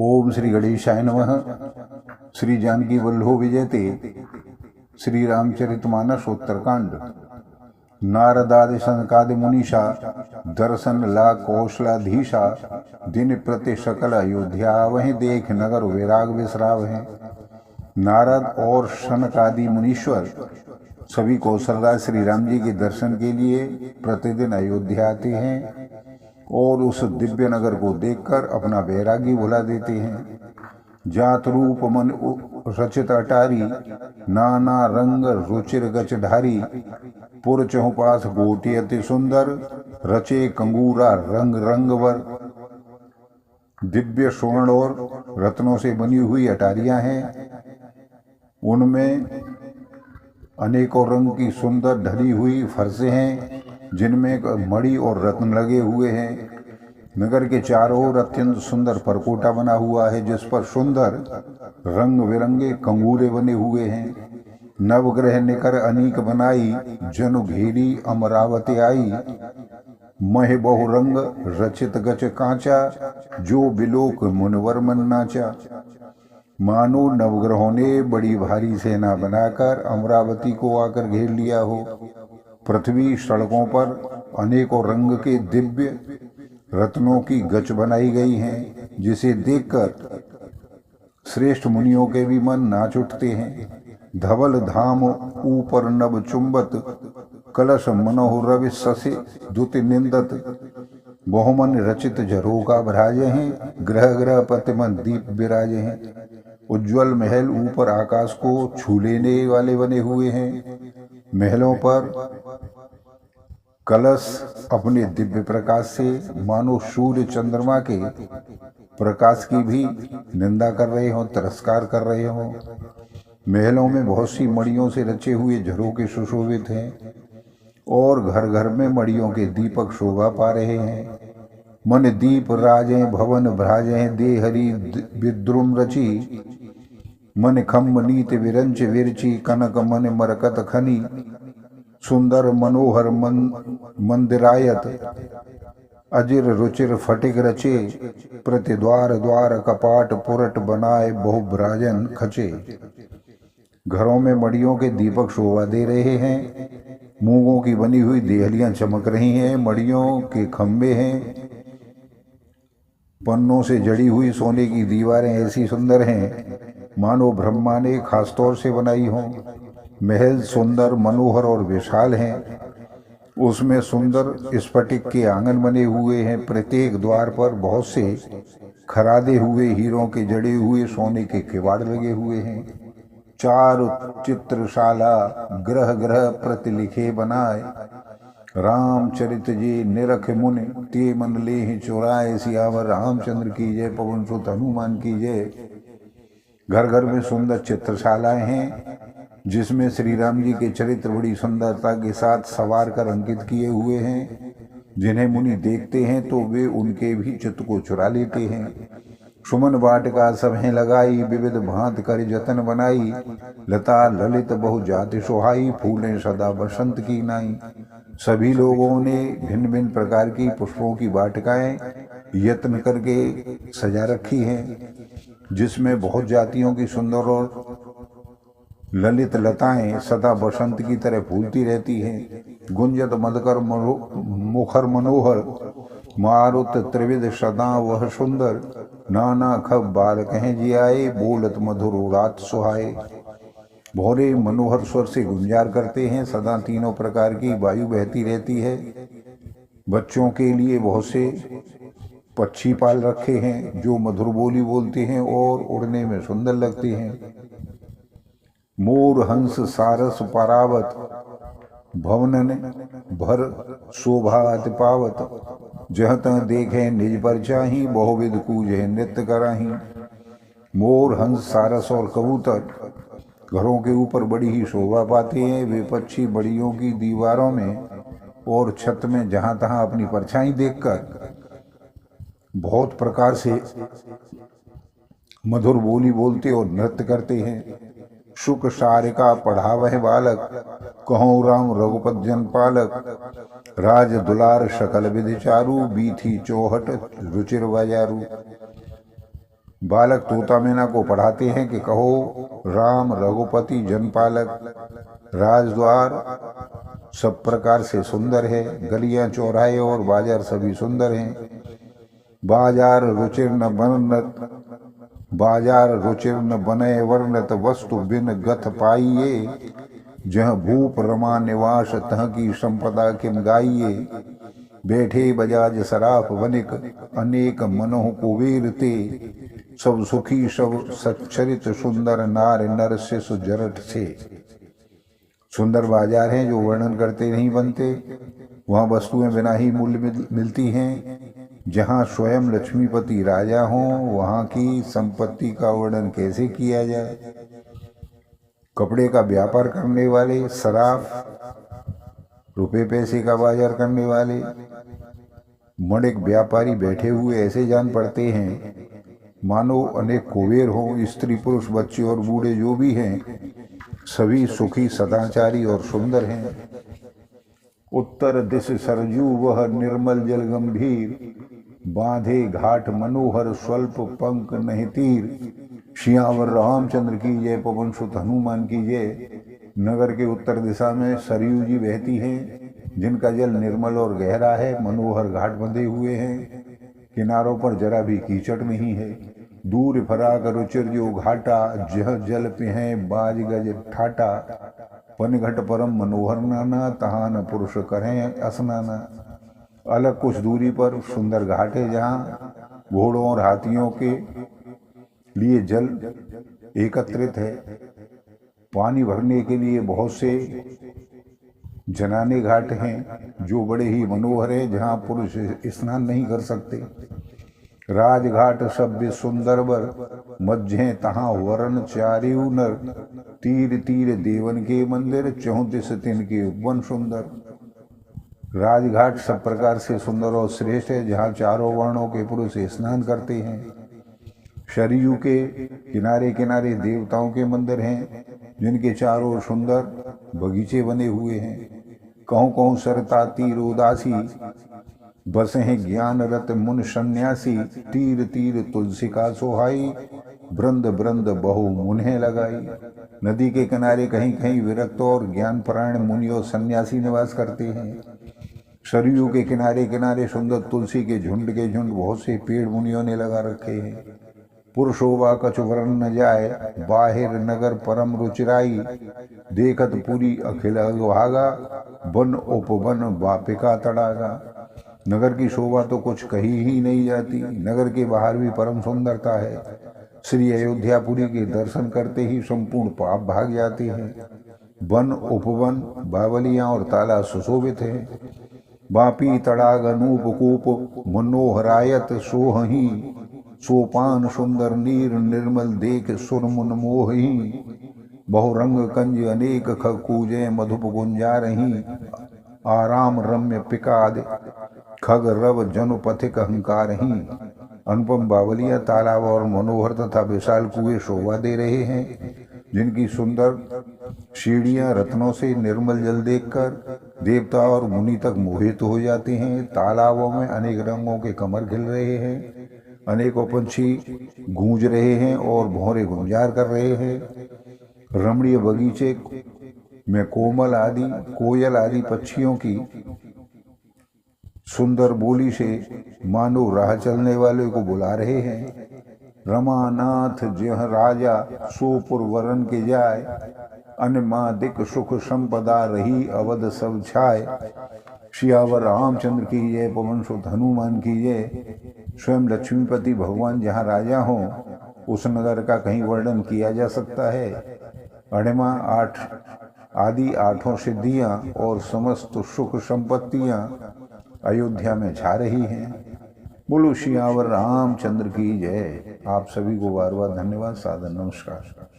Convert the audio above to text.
ओम श्री गणेशाय नमः। श्री जानकी वल्लभो विजयते। श्री रामचरितमानस उत्तरकांड। नारदादि सनकादि मुनीषा दर्शन ला कौशलाधीशा दिन प्रति सकल अयोध्या वहीं देख नगर वैराग विसराव है। नारद और सनकादि मुनीश्वर सभी कौशलराज श्री राम जी के दर्शन के लिए प्रतिदिन अयोध्या आते हैं और उस दिव्य नगर को देखकर अपना वैरागी भुला देते हैं। जात रूप मन रचित अटारी नाना रंग रुचिर गचधारी पुर चहुपास गोटी अति सुंदर रचे कंगूरा रंग रंगवर। दिव्य स्वर्ण और रत्नों से बनी हुई अटारियां हैं, उनमें अनेकों रंग की सुंदर ढली हुई फरसें हैं जिनमें मणि और रत्न लगे हुए हैं। नगर के चारों ओर अत्यंत सुंदर परकोटा बना हुआ है जिस पर सुंदर रंग बिरंगे कंगूरे बने हुए हैं। नवग्रह निकर अनीक बनाई जनु घेरी अमरावती आई मह बहु रंग रचित गच कांचा जो बिलोक मुनवर मन नाचा। मानो नवग्रहों ने बड़ी भारी सेना बनाकर अमरावती को आकर घेर लिया हो। पृथ्वी सड़कों पर अनेकों रंग के दिव्य रत्नों की गच बनाई गई हैं जिसे देखकर श्रेष्ठ मुनियों के भी मन नाच उठते हैं। धवल धाम ऊपर नभ चुंबत कलश मनोहर ससे दुत निंदत बहुमन रचित झरोका भराजे हैं ग्रह ग्रह प्रतिमन दीप विराजे हैं। उज्ज्वल महल ऊपर आकाश को छू लेने वाले बने हुए हैं। महलों पर कलश अपने दिव्य प्रकाश से मानो सूर्य चंद्रमा के प्रकाश की भी निंदा कर रहे हों, तिरस्कार कर रहे हों। महलों में बहुत सी मणियों से रचे हुए झरोके सुशोभित हैं और घर घर में मणियों के दीपक शोभा पा रहे हैं। मन दीप राजे भवन भ्राजे दे हरि विद्रुम रची मन खम्ब नीत विरंच विरची कनक मन मरकत खनी सुंदर मनोहर मंदिरायत अजिर रुचिर फटिक रचे प्रतिद्वार द्वार कपाट पुरट बनाए बहुभ्राजन खचे। घरों में मड़ियों के दीपक शोभा दे रहे हैं। मूंगों की बनी हुई देहलियां चमक रही हैं। मड़ियों के खंबे हैं। पन्नों से जड़ी हुई सोने की दीवारें ऐसी सुंदर हैं मानो ब्रह्मा ने खासतौर से बनाई हों। महल सुंदर मनोहर और विशाल हैं। उसमें सुंदर स्फटिक के आंगन बने हुए हैं। प्रत्येक द्वार पर बहुत से खरादे हुए हीरों के जड़े हुए सोने के किवाड़ लगे हुए हैं। चार चित्रशाला ग्रह ग्रह प्रति लिखे बनाए रामचरित जी निरख मुनि ते मन ले चुराए सियावर रामचंद्र की जय पवन सुत हनुमान की जय। घर घर में सुंदर चित्रशालाएं हैं जिसमें श्री राम जी के चरित्र बड़ी सुंदरता के साथ सवार कर अंकित किए हुए हैं जिन्हें मुनि देखते हैं तो वे उनके भी चित्त को चुरा लेते हैं। सुमन वाटिका सभें लगाई विविध भांत कर जतन बनाई लता ललित बहु जाति सोहाई फूलें सदा बसंत की नाई। सभी लोगों ने भिन्न भिन्न प्रकार की पुष्पों की वाटिकाएं यत्न करके सजा रखी हैं जिसमें बहुत जातियों की सुंदर और ललित लताएं सदा बसंत की तरह फूलती रहती हैं। गुंजत मधकर मुखर मनोहर मारुत त्रिविध सदा वह सुंदर नाना खब बाल कहें जियाए बोलत मधुर उड़ात सुहाए। भोरे मनोहर स्वर से गुंजार करते हैं। सदा तीनों प्रकार की वायु बहती रहती है। बच्चों के लिए बहुत से पक्षी पाल रखे हैं जो मधुर बोली बोलते हैं और उड़ने में सुंदर लगते हैं। मोर हंस सारस परावत भवनन भर शोभात पावत जह तह देखे निज पर चाही बहुविध कूजे नृत्य कराही। मोर हंस सारस और कबूतर घरों के ऊपर बड़ी ही शोभा पाते हैं। वे पक्षी बड़ियों की दीवारों में और छत में जहां तहां अपनी परछाई देखकर बहुत प्रकार से मधुर बोली बोलते और नृत्य करते हैं। शुक सारिका पढ़ावह बालक कहूँ राम रघुपत जन पालक राज दुलार सकल विधि चारु बीथी चौहट रुचिर बाजारू। बालक तोता मैना को पढ़ाते हैं कि कहो राम रघुपति जनपालक, राजद्वार सब प्रकार से सुंदर है, गलियां चौराहे और बाजार सभी सुंदर हैं। बाजार रुचिर न बने वर्णत, वस्तु बिन गथ पाइये, जह भूप रमा निवास तह की संपदा किम गाइये। बैठे बजाज सराफ वनिक, अनेक मनोह कुबेर ते, सब सुखी सब सच्चरित सुंदर नार नर शिशु जरठ से। सुंदर बाजार हैं जो वर्णन करते नहीं बनते, वहाँ वस्तुएं बिना ही मूल्य मिलती हैं। जहाँ स्वयं लक्ष्मीपति राजा हों वहाँ की संपत्ति का वर्णन कैसे किया जाए। कपड़े का व्यापार करने वाले, सराफ रुपए पैसे का बाजार करने वाले, मणिक व्यापारी बैठे हुए ऐसे जान पड़ते हैं मानो अनेक कुबेर हों। स्त्री पुरुष बच्चे और बूढ़े जो भी हैं सभी सुखी सदाचारी और सुंदर हैं। उत्तर दिश सरजू वह निर्मल जल गंभीर, बांधे घाट मनोहर स्वल्प पंख नहीं तीर। सियावर रामचंद्र की जय, पवन सुत हनुमान की जय। नगर के उत्तर दिशा में सरयू जी बहती हैं, जिनका जल निर्मल और गहरा है। मनोहर घाट बंधे हुए हैं, किनारों पर जरा भी कीचड़ नहीं है। दूर फराक रुचिर जो घाटा, जह जल पिहे बाज गज ठाटा। पनघट परम मनोहर नाना, तहाँ न पुरुष करें स्नाना। अलग कुछ दूरी पर सुंदर घाट है, जहाँ घोड़ों और हाथियों के लिए जल एकत्रित है। पानी भरने के लिए बहुत से जनाने घाट हैं जो बड़े ही मनोहर हैं, जहाँ पुरुष स्नान नहीं कर सकते। राजघाट सभ्य सुंदर बर, मध्य तहाँ वरण चारियु नर। तीर तीर देवन के मंदिर, 34 तिनके वन सुंदर। राजघाट सब प्रकार से सुंदर और श्रेष्ठ है, जहाँ चारों वर्णों के पुरुष स्नान करते हैं। सरयू के किनारे किनारे देवताओं के मंदिर हैं, जिनके चारों सुंदर बगीचे बने हुए हैं। कहूँ कहूँ सरता तीर उदासी, बसे हैं ज्ञान रत मुन सन्यासी। तीर तीर तुलसी का सोहाई, ब्रंद ब्रंद बहु मुन्हें लगाई। नदी के किनारे कहीं कहीं विरक्त और ज्ञानपरायण मुनि और सन्यासी निवास करते हैं। सरयू के किनारे किनारे सुंदर तुलसी के झुंड बहुत से पेड़ मुनियों ने लगा रखे हैं। पुरुषोवा कछु वरण न जाए, बाहिर नगर परम रुचिराई। देखत पूरी अखिल भागा, वन उपवन वापिका तड़ागा। नगर की शोभा तो कुछ कही ही नहीं जाती, नगर के बाहर भी परम सुंदरता है। श्री अयोध्यापुरी के दर्शन करते ही संपूर्ण पाप भाग जाते हैं। वन उपवन बावलियां और ताला सुशोभित है। बापी तड़ाग अनूप कूप, मनोहरायत सोहही। सोपान सुंदर नीर निर्मल देख सुर मुन मोही। बहुरंग कंज अनेक खग कूजे, मधुप गुंजा रही। आराम रम्य पिकाद, खग रव जनु पथिक अहंकार ही। अनुपम बावलियां तालाब और मनोहर तथा विशाल कुएं शोभा दे रहे हैं, जिनकी सुंदर सीढ़ियां रत्नों से निर्मल जल देखकर देवता और मुनि तक मोहित हो जाते हैं। तालाबों में अनेक रंगों के कमल खिल रहे हैं, अनेकों पंछी गूंज रहे हैं और भौरे गुंजार कर रहे हैं। रमणीय बगीचे में कोयल आदि पक्षियों की सुंदर बोली से मानो राह चलने वाले को बुला रहे हैं। रमानाथ जह राजा, सोपुर वरण के जाय। अनमादिक सुख संपदा रही, अवध सब छाय। सियावर रामचंद्र की जय, पवन सुत हनुमान की जय। स्वयं लक्ष्मीपति भगवान जहाँ राजा हों, उस नगर का कहीं वर्णन किया जा सकता है। अणिमा आदि आठों सिद्धियां और समस्त सुख संपत्तियां अयोध्या में छा रही हैं। बोलो सियावर रामचंद्र की जय। आप सभी को बार बार धन्यवाद, सादर नमस्कार।